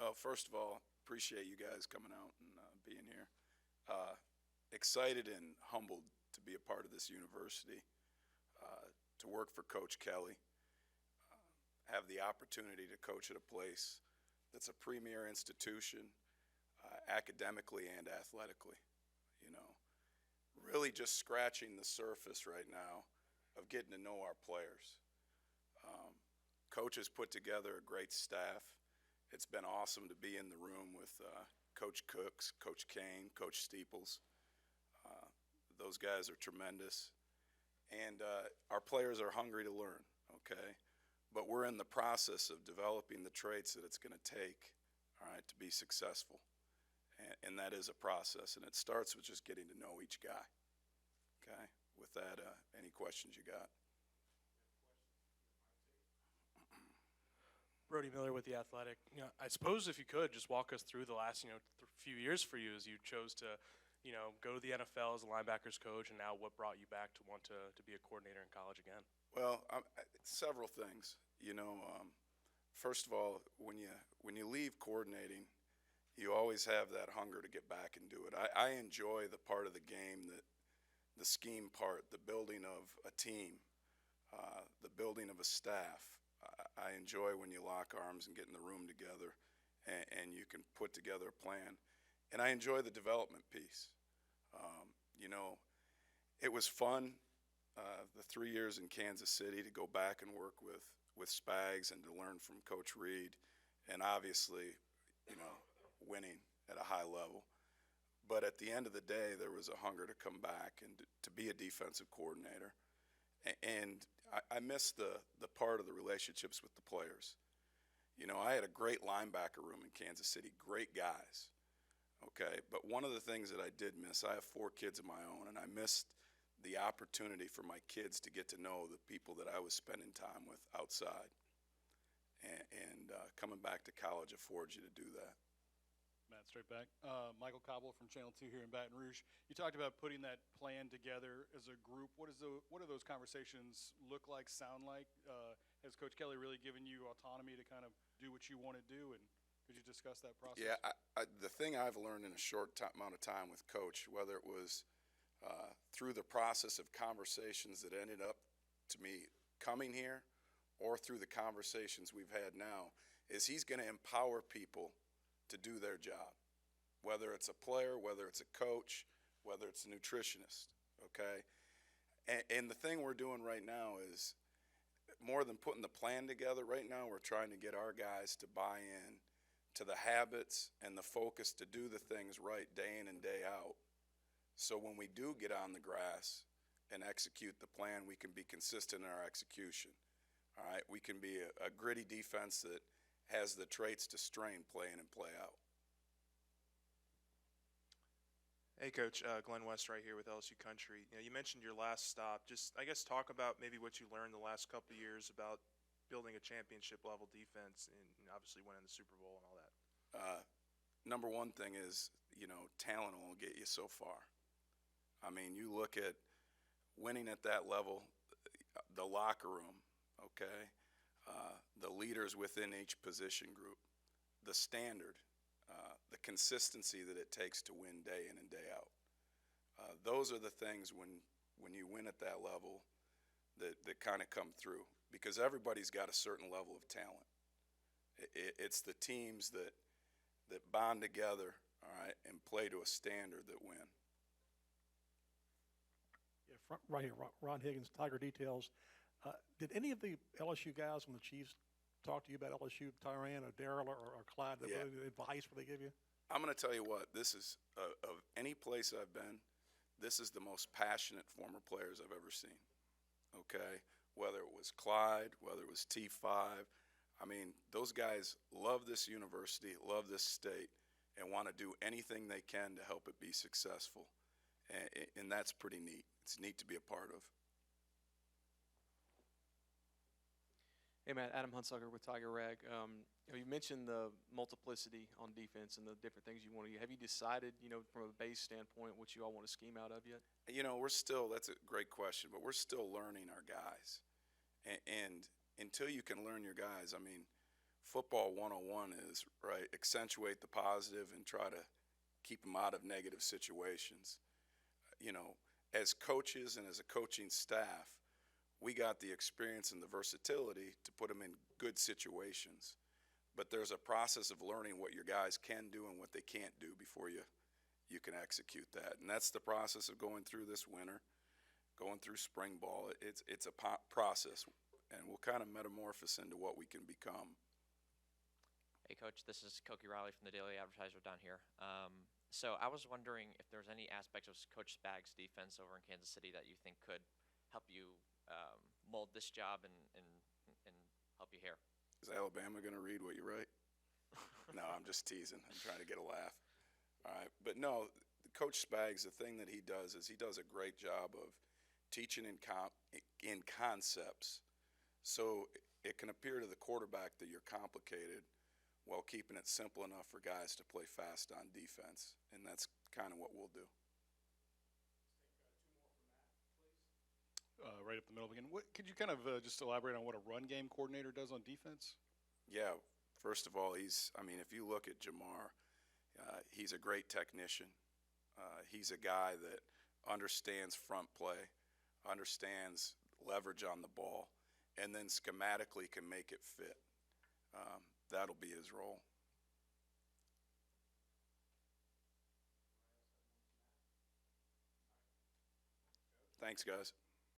Well, first of all, appreciate you guys coming out and being here. Excited and humbled to be a part of this university, to work for Coach Kelly, have the opportunity to coach at a place that's a premier institution, academically and athletically. You know, really just scratching the surface right now of getting to know our players. Coach has put together a great staff. It's been awesome to be in the room with Coach Cooks, Coach Kane, Coach Steeples. Those guys are tremendous. And our players are hungry to learn, okay? But we're in the process of developing the traits that it's going to take, all right, to be successful. And that is a process, and it starts with just getting to know each guy, okay? With that, any questions you got? Brody Miller with The Athletic. I suppose if you could just walk us through the last, few years for you as you chose to, go to the NFL as a linebackers coach, and now what brought you back to want to be a coordinator in college again? Well, several things. First of all, when you leave coordinating, you always have that hunger to get back and do it. I enjoy the part of the game that the scheme part, the building of a team, the building of a staff. I enjoy when you lock arms and get in the room together and you can put together a plan. And I enjoy the development piece. It was fun the 3 years in Kansas City to go back and work with Spags and to learn from Coach Reed, and obviously, winning at a high level. But at the end of the day, there was a hunger to come back and to be a defensive coordinator. And I missed the part of the relationships with the players. I had a great linebacker room in Kansas City, great guys, okay? But one of the things that I did miss, I have 4 kids of my own, and I missed the opportunity for my kids to get to know the people that I was spending time with outside. And coming back to college affords you to do that. Matt, straight back. Michael Cobble from Channel 2 here in Baton Rouge. You talked about putting that plan together as a group. What do those conversations look like, sound like? Has Coach Kelly really given you autonomy to kind of do what you want to do? And could you discuss that process? Yeah, the thing I've learned in a short amount of time with Coach, whether it was through the process of conversations that ended up to me coming here or through the conversations we've had now, is he's going to empower people to do their job, whether it's a player, whether it's a coach, whether it's a nutritionist, okay? And the thing we're doing right now is more than putting the plan together. Right now we're trying to get our guys to buy in to the habits and the focus to do the things right day in and day out. So when we do get on the grass and execute the plan, we can be consistent in our execution, all right? We can be a gritty defense that has the traits to strain play in and play out. Hey, Coach, Glenn West right here with LSU Country. You mentioned your last stop. Just, I guess, talk about maybe what you learned the last couple of years about building a championship-level defense and obviously winning the Super Bowl and all that. Number one thing is, talent will get you so far. I mean, you look at winning at that level, the locker room, okay, the leaders within each position group, the standard, the consistency that it takes to win day in and day out. Those are the things when you win at that level that kind of come through, because everybody's got a certain level of talent. It's the teams that bond together, all right, and play to a standard that win. Yeah, right here, Ron Higgins, Tiger Details. Did any of the LSU guys from the Chiefs talk to you about LSU, Tyrann or Darryl or Clyde, the advice they give you? I'm going to tell you what, this is, of any place I've been, this is the most passionate former players I've ever seen, okay? Whether it was Clyde, whether it was T5, I mean, those guys love this university, love this state, and want to do anything they can to help it be successful. And that's pretty neat. It's neat to be a part of. Hey, Matt, Adam Hunsucker with Tiger Rag. You mentioned the multiplicity on defense and the different things you want to do. Have you decided, from a base standpoint, what you all want to scheme out of yet? We're still, that's a great question, but we're still learning our guys. And until you can learn your guys, I mean, football 101 is, right, accentuate the positive and try to keep them out of negative situations. You know, as coaches and as a coaching staff, we got the experience and the versatility to put them in good situations. But there's a process of learning what your guys can do and what they can't do before you can execute that. And that's the process of going through this winter, going through spring ball. It's a process, and we'll kind of metamorphose into what we can become. Hey, Coach, this is Koki Riley from the Daily Advertiser down here. So I was wondering if there's any aspects of Coach Spag's defense over in Kansas City that you think could help you mold this job and help you here. Is Alabama going to read what you write? No, I'm just teasing. I'm trying to get a laugh. All right. But no, Coach Spags, the thing that he does is he does a great job of teaching in concepts. So it can appear to the quarterback that you're complicated while keeping it simple enough for guys to play fast on defense. And that's kind of what we'll do. Right up the middle again. Could you kind of just elaborate on what a run game coordinator does on defense? Yeah, first of all, if you look at Jamar, he's a great technician. He's a guy that understands front play, understands leverage on the ball, and then schematically can make it fit. That'll be his role. Thanks, guys.